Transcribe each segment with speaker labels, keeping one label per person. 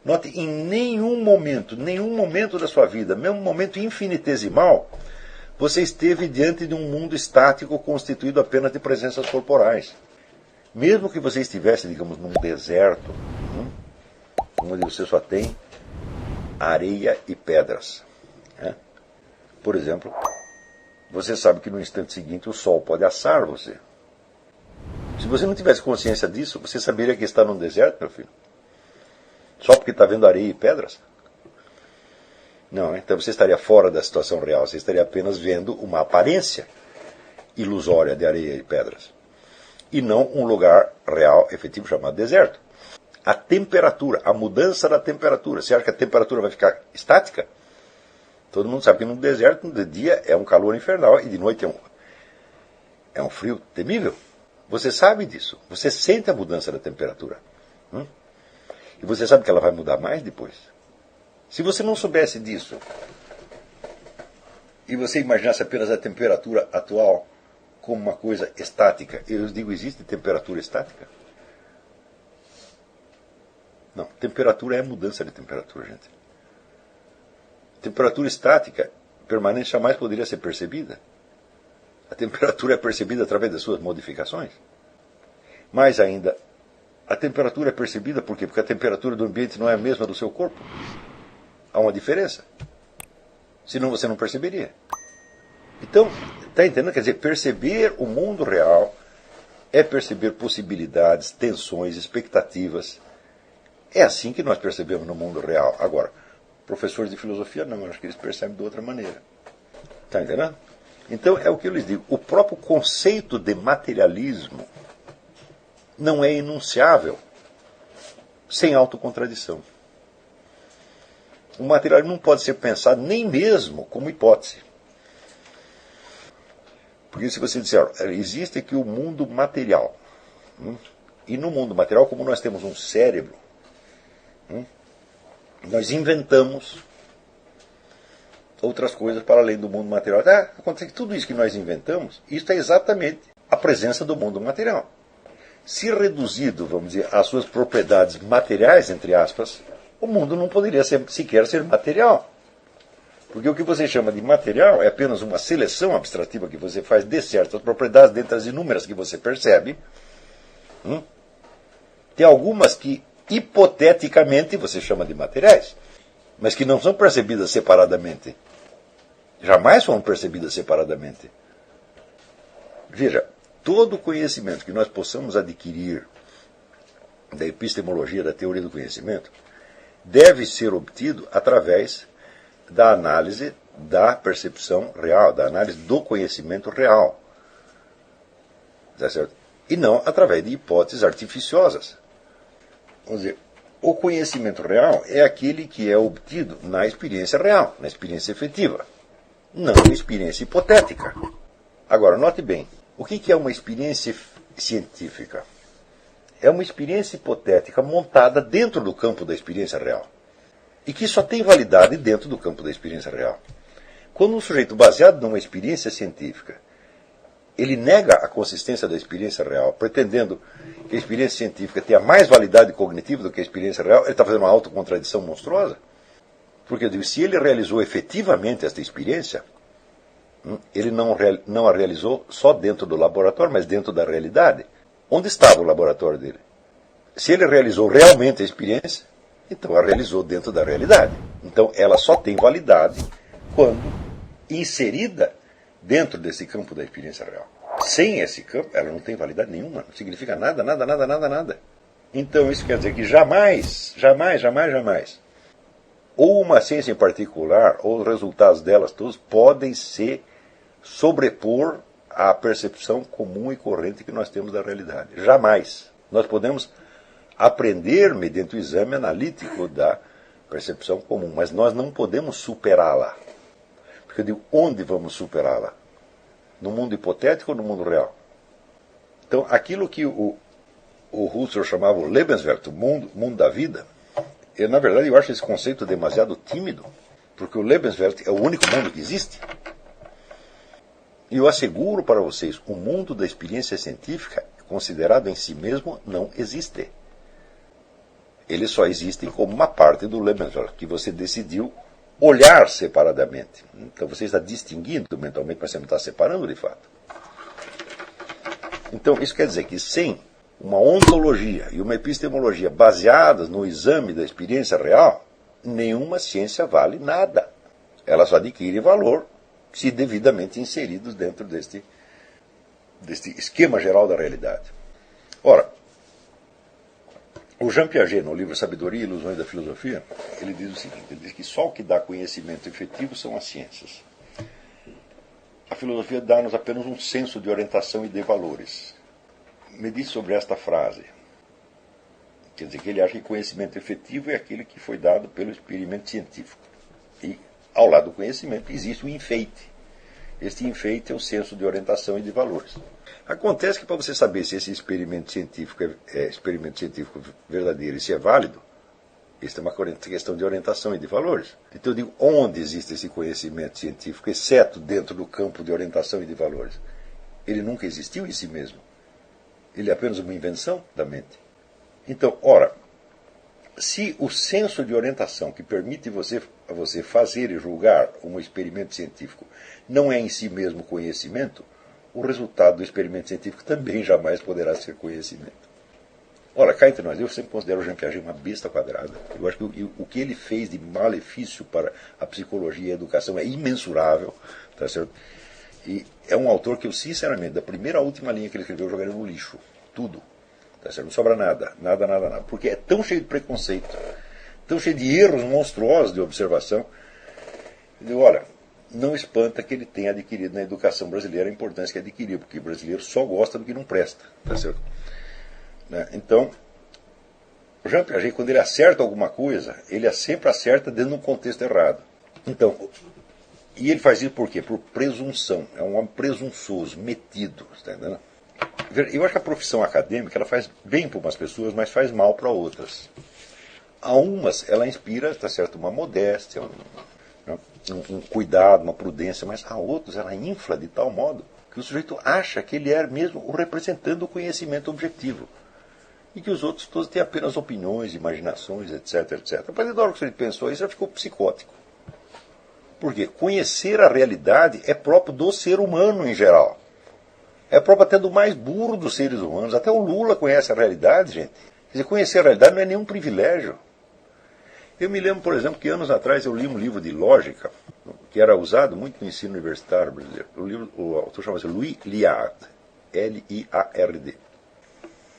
Speaker 1: Note, em nenhum momento da sua vida, mesmo um momento infinitesimal, você esteve diante de um mundo estático constituído apenas de presenças corporais. Mesmo que você estivesse, digamos, num deserto, onde você só tem areia e pedras. Né? Por exemplo, você sabe que no instante seguinte o sol pode assar você. Se você não tivesse consciência disso, você saberia que está num deserto, meu filho? Só porque está vendo areia e pedras? Não, então você estaria fora da situação real, você estaria apenas vendo uma aparência ilusória de areia e pedras. E não um lugar real, efetivo, chamado deserto. A temperatura, a mudança da temperatura. Você acha que a temperatura vai ficar estática? Todo mundo sabe que no deserto, de dia é um calor infernal e de noite é um frio temível. Você sabe disso. Você sente a mudança da temperatura. E você sabe que ela vai mudar mais depois. Se você não soubesse disso, e você imaginasse apenas a temperatura atual como uma coisa estática, eu digo, existe temperatura estática? Não, temperatura é mudança de temperatura, gente. Temperatura estática, permanente, jamais poderia ser percebida. A temperatura é percebida através das suas modificações. Mais ainda, a temperatura é percebida por quê? Porque a temperatura do ambiente não é a mesma do seu corpo. Há uma diferença. Senão você não perceberia. Então, está entendendo? Quer dizer, perceber o mundo real é perceber possibilidades, tensões, expectativas. É assim que nós percebemos no mundo real. Agora, professores de filosofia não, eu acho que eles percebem de outra maneira. Está entendendo? Então, é o que eu lhes digo. O próprio conceito de materialismo não é enunciável sem autocontradição. O materialismo não pode ser pensado nem mesmo como hipótese. Porque se você disser, existe aqui o mundo material. E no mundo material, como nós temos um cérebro, nós inventamos outras coisas para além do mundo material. Acontece que tudo isso que nós inventamos, isso é exatamente a presença do mundo material. Se reduzido, vamos dizer, às suas propriedades materiais, entre aspas, o mundo não poderia sequer ser material. Porque o que você chama de material é apenas uma seleção abstrativa que você faz de certas propriedades, dentre as inúmeras que você percebe. Tem algumas que, hipoteticamente, você chama de materiais, mas que não são percebidas separadamente. Jamais foram percebidas separadamente. Veja, todo conhecimento que nós possamos adquirir da epistemologia, da teoria do conhecimento, deve ser obtido através da análise da percepção real, da análise do conhecimento real. Tá certo? E não através de hipóteses artificiosas. Vamos dizer, o conhecimento real é aquele que é obtido na experiência real, na experiência efetiva, não na experiência hipotética. Agora, note bem, o que é uma experiência científica? É uma experiência hipotética montada dentro do campo da experiência real. E que só tem validade dentro do campo da experiência real. Quando um sujeito baseado numa experiência científica, ele nega a consistência da experiência real, pretendendo que a experiência científica tenha mais validade cognitiva do que a experiência real, ele está fazendo uma autocontradição monstruosa. Porque eu digo, se ele realizou efetivamente esta experiência, ele não a realizou só dentro do laboratório, mas dentro da realidade. Onde estava o laboratório dele? Se ele realizou realmente a experiência, então a realizou dentro da realidade. Então ela só tem validade quando inserida dentro desse campo da experiência real. Sem esse campo, ela não tem validade nenhuma, não significa nada, nada, nada, nada, nada. Então isso quer dizer que jamais, ou uma ciência em particular, ou os resultados delas todos, podem se sobrepor à percepção comum e corrente que nós temos da realidade. Jamais. Nós podemos aprender mediante o exame analítico da percepção comum, mas nós não podemos superá-la. Porque eu digo, onde vamos superá-la? No mundo hipotético ou no mundo real? Então, aquilo que o Husserl chamava o Lebenswelt, o mundo da vida, na verdade eu acho esse conceito demasiado tímido, porque o Lebenswelt é o único mundo que existe. E eu asseguro para vocês, o mundo da experiência científica, considerado em si mesmo, não existe. Eles só existem como uma parte do Lebensweg, que você decidiu olhar separadamente. Então você está distinguindo mentalmente, mas você não está separando de fato. Então isso quer dizer que sem uma ontologia e uma epistemologia baseadas no exame da experiência real, nenhuma ciência vale nada. Ela só adquire valor se devidamente inseridos dentro deste esquema geral da realidade. Ora, o Jean Piaget, no livro Sabedoria e Ilusões da Filosofia, ele diz o seguinte, ele diz que só o que dá conhecimento efetivo são as ciências. A filosofia dá-nos apenas um senso de orientação e de valores. Me diz sobre esta frase. Quer dizer que ele acha que conhecimento efetivo é aquele que foi dado pelo experimento científico. E, ao lado do conhecimento, existe um enfeite. Este enfeite é o senso de orientação e de valores. Acontece que para você saber se esse experimento científico é experimento científico verdadeiro e se é válido, isso é uma questão de orientação e de valores. Então eu digo, onde existe esse conhecimento científico, exceto dentro do campo de orientação e de valores? Ele nunca existiu em si mesmo. Ele é apenas uma invenção da mente. Então, ora, se o senso de orientação que permite você fazer e julgar um experimento científico não é em si mesmo conhecimento, o resultado do experimento científico também jamais poderá ser conhecimento. Ora, cá entre nós, eu sempre considero o Jean Piaget uma besta quadrada. Eu acho que o que ele fez de malefício para a psicologia e a educação é imensurável, tá certo? E é um autor que eu, sinceramente, da primeira à última linha que ele escreveu, eu jogaria no lixo. Tudo. Tá certo? Não sobra nada. Nada. Porque é tão cheio de preconceito, tão cheio de erros monstruosos de observação. Eu digo, olha, não espanta que ele tenha adquirido na educação brasileira a importância que adquiriu, porque o brasileiro só gosta do que não presta. Tá certo? Então, o Jean Piaget, quando ele acerta alguma coisa, ele sempre acerta dentro de um contexto errado. Então, e ele faz isso por quê? Por presunção. É um homem presunçoso, metido. Está entendendo? Eu acho que a profissão acadêmica ela faz bem para umas pessoas, mas faz mal para outras. A umas ela inspira, tá certo, uma modéstia, um cuidado, uma prudência, mas a outros ela infla de tal modo que o sujeito acha que ele é mesmo o representante do conhecimento objetivo. E que os outros todos têm apenas opiniões, imaginações, etc. A partir da hora que ele pensou isso, ele ficou psicótico. Por quê? Conhecer a realidade é próprio do ser humano em geral. É próprio até do mais burro dos seres humanos. Até o Lula conhece a realidade, gente. Quer dizer, conhecer a realidade não é nenhum privilégio. Eu me lembro, por exemplo, que anos atrás eu li um livro de lógica, que era usado muito no ensino universitário brasileiro. O autor chama-se Louis Liard, L-I-A-R-D.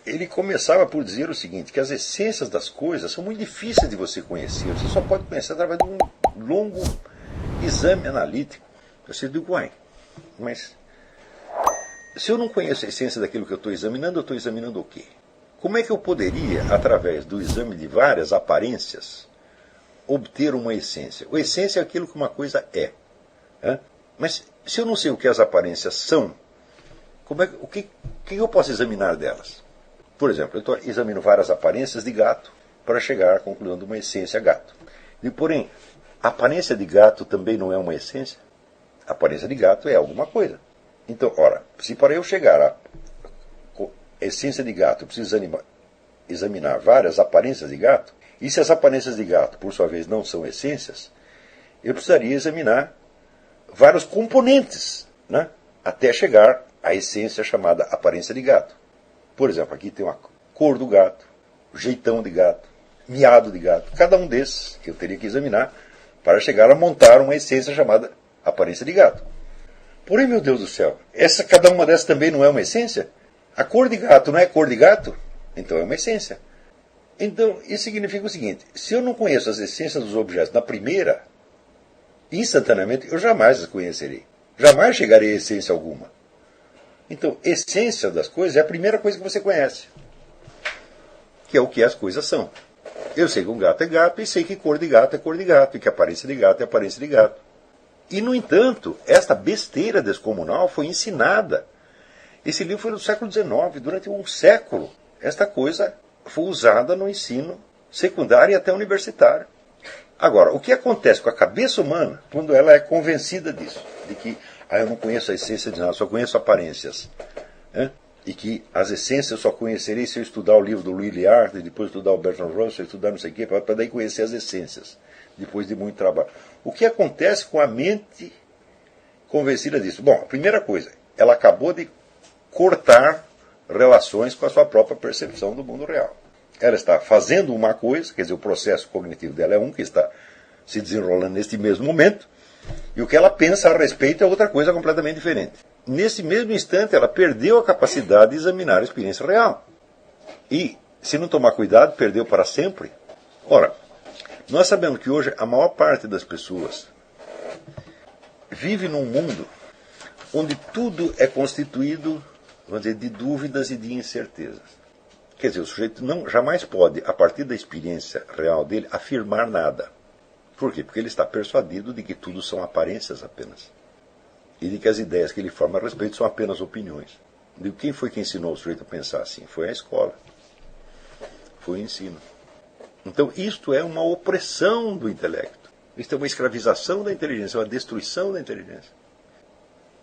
Speaker 1: Ele começava por dizer o seguinte, que as essências das coisas são muito difíceis de você conhecer. Você só pode conhecer através de um longo exame analítico. Você diz, uai, mas se eu não conheço a essência daquilo que eu estou examinando o quê? Como é que eu poderia, através do exame de várias aparências, obter uma essência? A essência é aquilo que uma coisa é. Mas se eu não sei o que as aparências são, o que eu posso examinar delas? Por exemplo, eu examino várias aparências de gato para chegar à conclusão de uma essência gato. E, porém, a aparência de gato também não é uma essência? A aparência de gato é alguma coisa. Então, ora, se para eu chegar à essência de gato eu preciso examinar várias aparências de gato, e se as aparências de gato, por sua vez, não são essências, eu precisaria examinar vários componentes, até chegar à essência chamada aparência de gato. Por exemplo, aqui tem uma cor do gato, jeitão de gato, miado de gato. Cada um desses eu teria que examinar para chegar a montar uma essência chamada aparência de gato. Porém, meu Deus do céu, cada uma dessas também não é uma essência? A cor de gato não é cor de gato? Então é uma essência. Então, isso significa o seguinte, se eu não conheço as essências dos objetos na primeira, instantaneamente eu jamais as conhecerei. Jamais chegarei a essência alguma. Então, essência das coisas é a primeira coisa que você conhece, que é o que as coisas são. Eu sei que um gato é gato e sei que cor de gato é cor de gato e que aparência de gato é aparência de gato. E, no entanto, esta besteira descomunal foi ensinada. Esse livro foi do século XIX, durante um século. Esta coisa foi usada no ensino secundário e até universitário. Agora, o que acontece com a cabeça humana quando ela é convencida disso? De que eu não conheço a essência de nada, só conheço aparências. E que as essências eu só conhecerei se eu estudar o livro do Louis Liard, depois estudar o Bertrand Russell, estudar não sei o quê, para daí conhecer as essências, depois de muito trabalho. O que acontece com a mente convencida disso? Bom, a primeira coisa, ela acabou de cortar relações com a sua própria percepção do mundo real. Ela está fazendo uma coisa, quer dizer, o processo cognitivo dela é um que está se desenrolando neste mesmo momento, e o que ela pensa a respeito é outra coisa completamente diferente. Nesse mesmo instante, ela perdeu a capacidade de examinar a experiência real. E, se não tomar cuidado, perdeu para sempre. Ora, nós sabemos que hoje a maior parte das pessoas vive num mundo onde tudo é constituído, vamos dizer, de dúvidas e de incertezas. Quer dizer, o sujeito jamais pode, a partir da experiência real dele, afirmar nada. Por quê? Porque ele está persuadido de que tudo são aparências apenas. E de que as ideias que ele forma a respeito são apenas opiniões. De quem foi que ensinou o sujeito a pensar assim? Foi a escola. Foi o ensino. Então, isto é uma opressão do intelecto. Isto é uma escravização da inteligência, uma destruição da inteligência.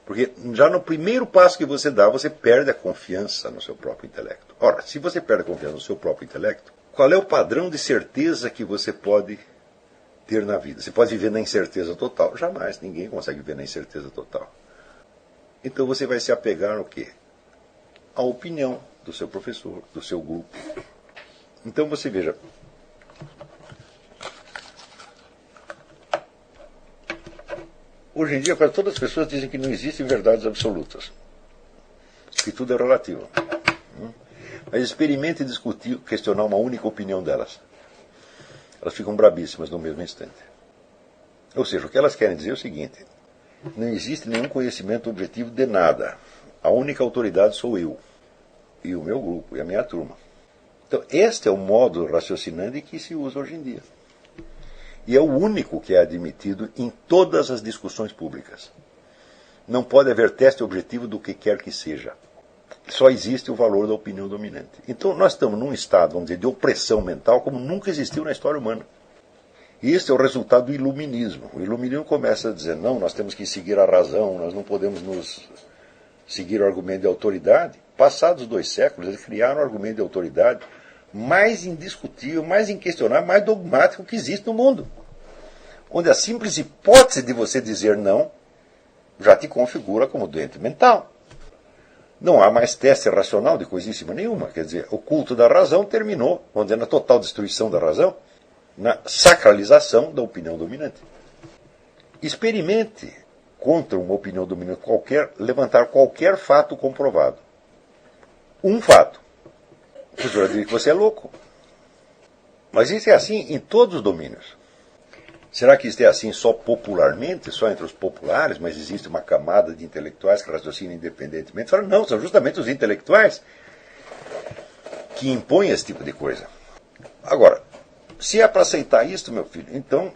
Speaker 1: Porque já no primeiro passo que você dá, você perde a confiança no seu próprio intelecto. Ora, se você perde a confiança no seu próprio intelecto, qual é o padrão de certeza que você pode ter na vida? Você pode viver na incerteza total? Jamais, ninguém consegue viver na incerteza total. Então você vai se apegar ao quê? À opinião do seu professor, do seu grupo. Então você veja, hoje em dia quase todas as pessoas dizem que não existem verdades absolutas, que tudo é relativo. Mas experimente discutir, questionar uma única opinião delas. Elas ficam brabíssimas no mesmo instante. Ou seja, o que elas querem dizer é o seguinte: não existe nenhum conhecimento objetivo de nada. A única autoridade sou eu, e o meu grupo, e a minha turma. Então, este é o modo raciocinante que se usa hoje em dia. E é o único que é admitido em todas as discussões públicas. Não pode haver teste objetivo do que quer que seja. Só existe o valor da opinião dominante. Então nós estamos num estado, vamos dizer, de opressão mental como nunca existiu na história humana. E este é o resultado do iluminismo. O iluminismo começa a dizer, não, nós temos que seguir a razão, nós não podemos nos seguir o argumento de autoridade. Passados 2 séculos, eles criaram o argumento de autoridade mais indiscutível, mais inquestionável, mais dogmático que existe no mundo. Onde a simples hipótese de você dizer não já te configura como doente mental. Não há mais teste racional de coisíssima nenhuma. Quer dizer, o culto da razão terminou, vamos dizer, na total destruição da razão, na sacralização da opinião dominante. Experimente, contra uma opinião dominante qualquer, levantar qualquer fato comprovado. Um fato. A pessoa diz que você é louco. Mas isso é assim em todos os domínios. Será que isso é assim só popularmente, só entre os populares, mas existe uma camada de intelectuais que raciocinam independentemente? Fala, não, são justamente os intelectuais que impõem esse tipo de coisa. Agora, se é para aceitar isto, meu filho, então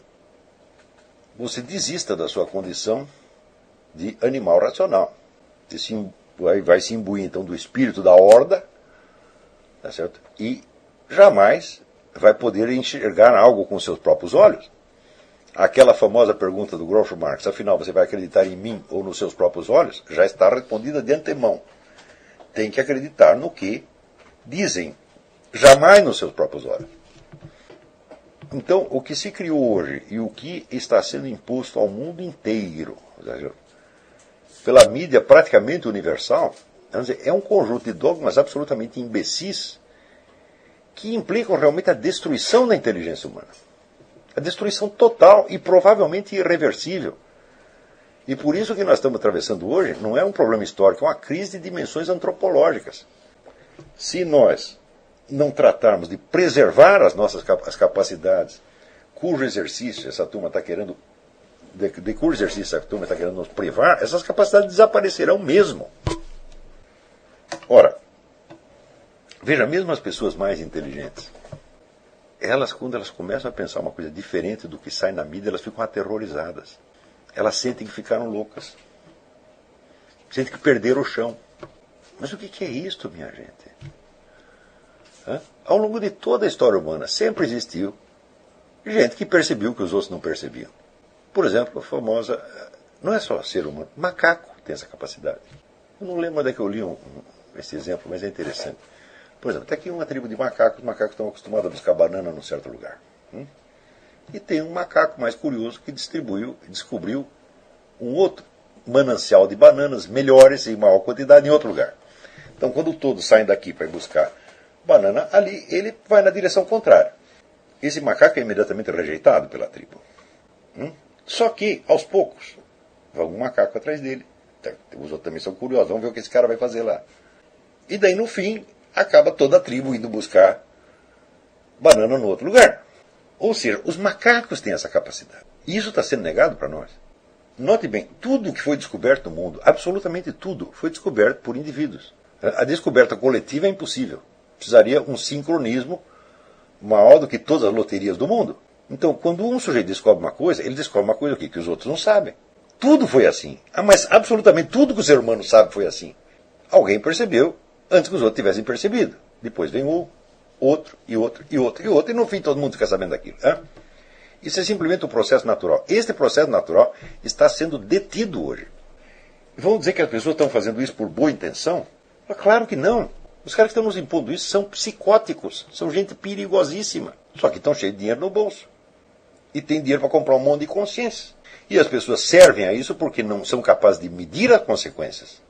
Speaker 1: você desista da sua condição de animal racional. Você vai se imbuir, então, do espírito da horda, tá certo? E jamais vai poder enxergar algo com seus próprios olhos. Aquela famosa pergunta do Groucho Marx, afinal, você vai acreditar em mim ou nos seus próprios olhos? Já está respondida de antemão. Tem que acreditar no que dizem, jamais nos seus próprios olhos. Então, o que se criou hoje e o que está sendo imposto ao mundo inteiro, pela mídia praticamente universal, é um conjunto de dogmas absolutamente imbecis que implicam realmente a destruição da inteligência humana. A destruição total e provavelmente irreversível. E por isso que nós estamos atravessando hoje não é um problema histórico, é uma crise de dimensões antropológicas. Se nós não tratarmos de preservar as capacidades cujo exercício essa turma está querendo, de cujo exercício essa turma está querendo nos privar, essas capacidades desaparecerão mesmo. Ora, veja, mesmo as pessoas mais inteligentes, elas, quando elas começam a pensar uma coisa diferente do que sai na mídia, elas ficam aterrorizadas. Elas sentem que ficaram loucas. Sentem que perderam o chão. Mas o que é isto, minha gente? Ao longo de toda a história humana, sempre existiu gente que percebeu que os outros não percebiam. Por exemplo, a famosa... Não é só ser humano, macaco tem essa capacidade. Eu não lembro onde é que eu li esse exemplo, mas é interessante. Por exemplo, tem aqui uma tribo de macacos, os macacos estão acostumados a buscar banana num certo lugar. E tem um macaco mais curioso que descobriu um outro manancial de bananas melhores em maior quantidade em outro lugar. Então, quando todos saem daqui para ir buscar banana, ali ele vai na direção contrária. Esse macaco é imediatamente rejeitado pela tribo. Só que, aos poucos, vai um macaco atrás dele. Os outros também são curiosos, vamos ver o que esse cara vai fazer lá. E daí, no fim, acaba toda a tribo indo buscar banana no outro lugar. Ou seja, os macacos têm essa capacidade. E isso está sendo negado para nós. Note bem, tudo que foi descoberto no mundo, absolutamente tudo, foi descoberto por indivíduos. A descoberta coletiva é impossível. Precisaria um sincronismo maior do que todas as loterias do mundo. Então, quando um sujeito descobre uma coisa, ele descobre uma coisa que os outros não sabem. Tudo foi assim. Mas absolutamente tudo que o ser humano sabe foi assim. Alguém percebeu antes que os outros tivessem percebido. Depois vem outro, e outro, e outro, e outro, e no fim todo mundo fica sabendo daquilo. Isso é simplesmente um processo natural. Este processo natural está sendo detido hoje. Vão dizer que as pessoas estão fazendo isso por boa intenção? Claro que não. Os caras que estão nos impondo isso são psicóticos, são gente perigosíssima. Só que estão cheios de dinheiro no bolso. E tem dinheiro para comprar um monte de consciências. E as pessoas servem a isso porque não são capazes de medir as consequências.